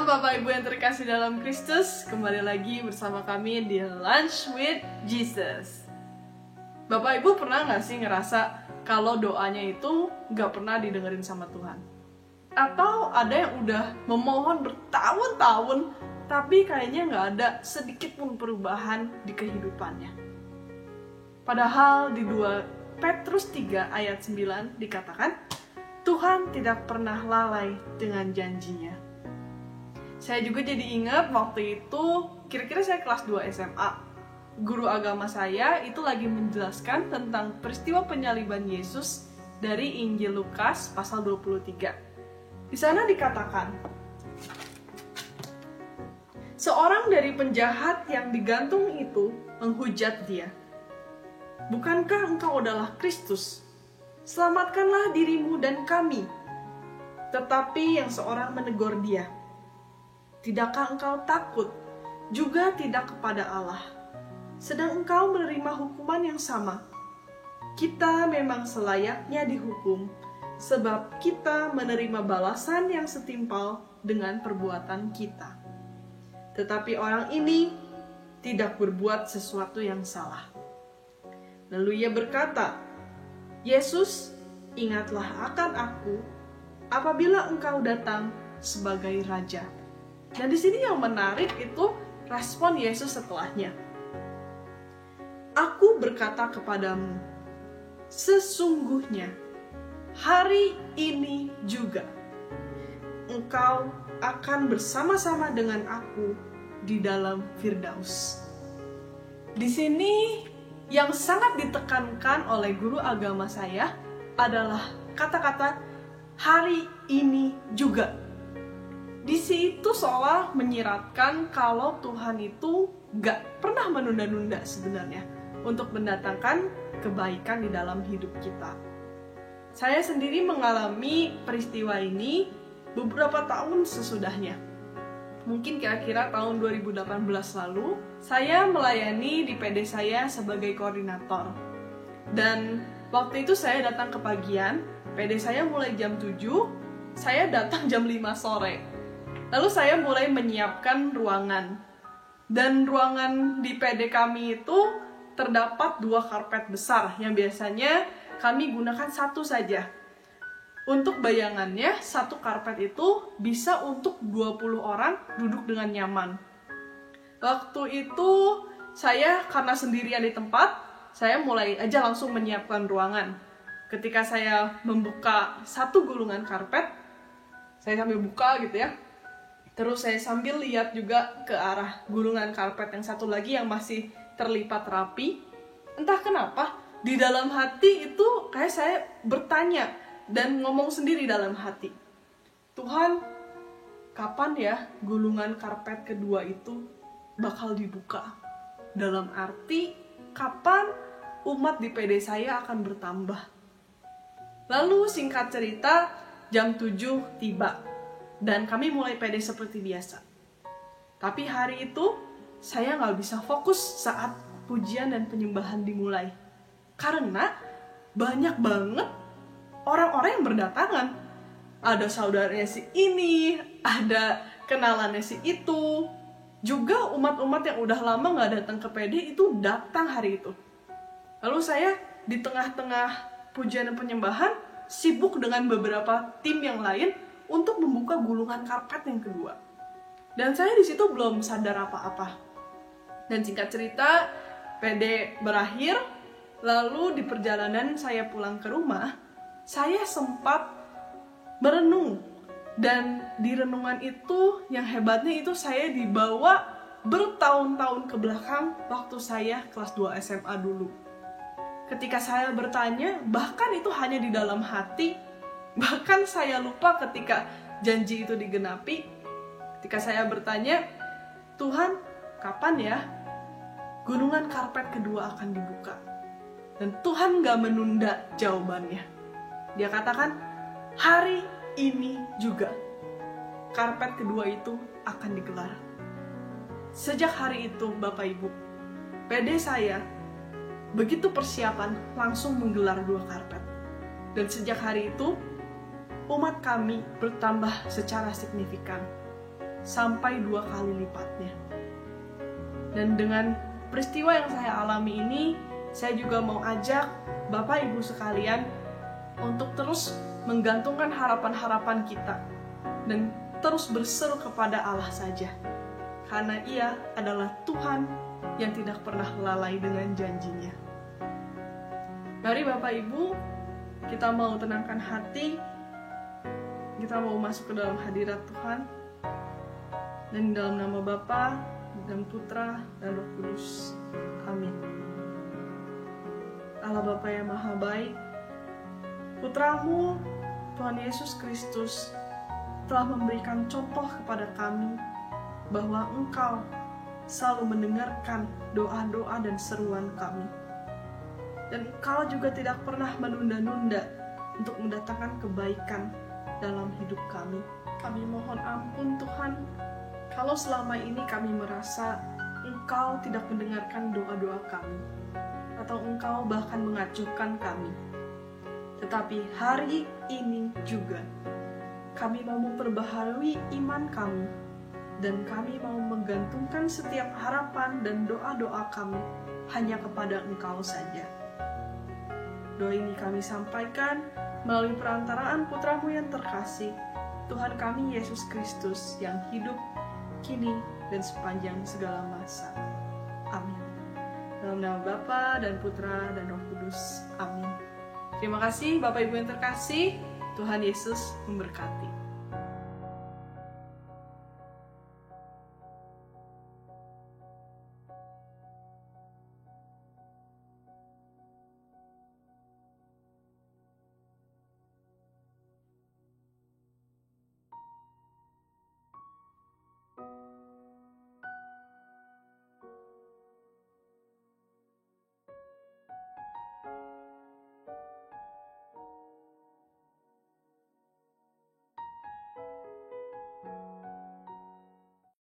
Bapak Ibu yang terkasih dalam Kristus, kembali lagi bersama kami di Lunch with Jesus. Bapak Ibu pernah gak sih ngerasa kalau doanya itu gak pernah didengerin sama Tuhan? Atau ada yang udah memohon bertahun-tahun, tapi kayaknya gak ada sedikit pun perubahan di kehidupannya? Padahal di 2 Petrus 3 ayat 9 dikatakan, Tuhan tidak pernah lalai dengan janjinya. Saya juga jadi ingat waktu itu, kira-kira saya kelas 2 SMA. Guru agama saya itu lagi menjelaskan tentang peristiwa penyaliban Yesus dari Injil Lukas pasal 23. Di sana dikatakan, seorang dari penjahat yang digantung itu menghujat dia. Bukankah engkau adalah Kristus? Selamatkanlah dirimu dan kami. Tetapi yang seorang menegur dia, tidakkah engkau takut, juga tidak kepada Allah, sedang engkau menerima hukuman yang sama? Kita memang selayaknya dihukum, sebab kita menerima balasan yang setimpal dengan perbuatan kita. Tetapi orang ini tidak berbuat sesuatu yang salah. Lalu ia berkata, Yesus, ingatlah akan aku apabila engkau datang sebagai Raja. Dan di sini yang menarik itu respon Yesus setelahnya. Aku berkata kepadamu, sesungguhnya hari ini juga engkau akan bersama-sama dengan aku di dalam Firdaus. Di sini yang sangat ditekankan oleh guru agama saya adalah kata-kata hari ini juga. Di situ seolah menyiratkan kalau Tuhan itu gak pernah menunda-nunda sebenarnya untuk mendatangkan kebaikan di dalam hidup kita. Saya sendiri mengalami peristiwa ini beberapa tahun sesudahnya. Mungkin kira-kira tahun 2018 lalu, saya melayani di PD saya sebagai koordinator. Dan waktu itu saya datang ke pagian, PD saya mulai jam 7, saya datang jam 5 sore. Lalu saya mulai menyiapkan ruangan. Dan ruangan di PD kami itu terdapat 2 karpet besar yang biasanya kami gunakan satu saja. Untuk bayangannya, satu karpet itu bisa untuk 20 orang duduk dengan nyaman. Waktu itu saya karena sendirian di tempat, saya mulai aja langsung menyiapkan ruangan. Ketika saya membuka satu gulungan karpet, saya sambil buka gitu ya. Terus saya sambil lihat juga ke arah gulungan karpet yang satu lagi yang masih terlipat rapi. Entah kenapa, di dalam hati itu kayak saya bertanya dan ngomong sendiri dalam hati. Tuhan, kapan ya gulungan karpet kedua itu bakal dibuka? Dalam arti, kapan umat di PD saya akan bertambah? Lalu singkat cerita, jam 7 tiba. Dan kami mulai PD seperti biasa. Tapi hari itu, saya gak bisa fokus saat pujian dan penyembahan dimulai. Karena banyak banget orang-orang yang berdatangan. Ada saudaranya si ini, ada kenalannya si itu. Juga umat-umat yang udah lama gak datang ke PD itu datang hari itu. Lalu saya di tengah-tengah pujian dan penyembahan, sibuk dengan beberapa tim yang lain untuk membuka gulungan karpet yang kedua. Dan saya di situ belum sadar apa-apa. Dan singkat cerita, PD berakhir, lalu di perjalanan saya pulang ke rumah, saya sempat merenung. Dan di renungan itu, yang hebatnya itu saya dibawa bertahun-tahun ke belakang waktu saya kelas 2 SMA dulu. Ketika saya bertanya, bahkan itu hanya di dalam hati, bahkan saya lupa ketika janji itu digenapi. Ketika saya bertanya, Tuhan, kapan ya gulungan karpet kedua akan dibuka? Dan Tuhan gak menunda jawabannya. Dia katakan, hari ini juga karpet kedua itu akan digelar. Sejak hari itu, Bapak Ibu, PD saya begitu persiapan langsung menggelar 2 karpet. Dan sejak hari itu, umat kami bertambah secara signifikan. sampai 2 kali lipatnya. Dan dengan peristiwa yang saya alami ini, saya juga mau ajak Bapak Ibu sekalian untuk terus menggantungkan harapan-harapan kita dan terus berseru kepada Allah saja. Karena Ia adalah Tuhan yang tidak pernah lalai dengan janjinya. Mari Bapak Ibu, kita mau tenangkan hati, kita mau masuk ke dalam hadirat Tuhan, dan dalam nama Bapa dan Putra dan Roh Kudus. Amin. Allah Bapa yang Maha Baik, Putramu Tuhan Yesus Kristus telah memberikan contoh kepada kami bahwa Engkau selalu mendengarkan doa-doa dan seruan kami. Dan Engkau juga tidak pernah menunda-nunda untuk mendatangkan kebaikan dalam hidup kami. Kami mohon ampun Tuhan, kalau selama ini kami merasa Engkau tidak mendengarkan doa-doa kami, atau Engkau bahkan mengacaukan kami. Tetapi hari ini juga, kami mau memperbaharui iman kami, dan kami mau menggantungkan setiap harapan dan doa-doa kami hanya kepada Engkau saja. Doa ini kami sampaikan melalui perantaraan Putramu yang terkasih, Tuhan kami Yesus Kristus yang hidup, kini, dan sepanjang segala masa. Amin. Dalam nama Bapa dan Putra dan Roh Kudus. Amin. Terima kasih Bapak Ibu yang terkasih. Tuhan Yesus memberkati.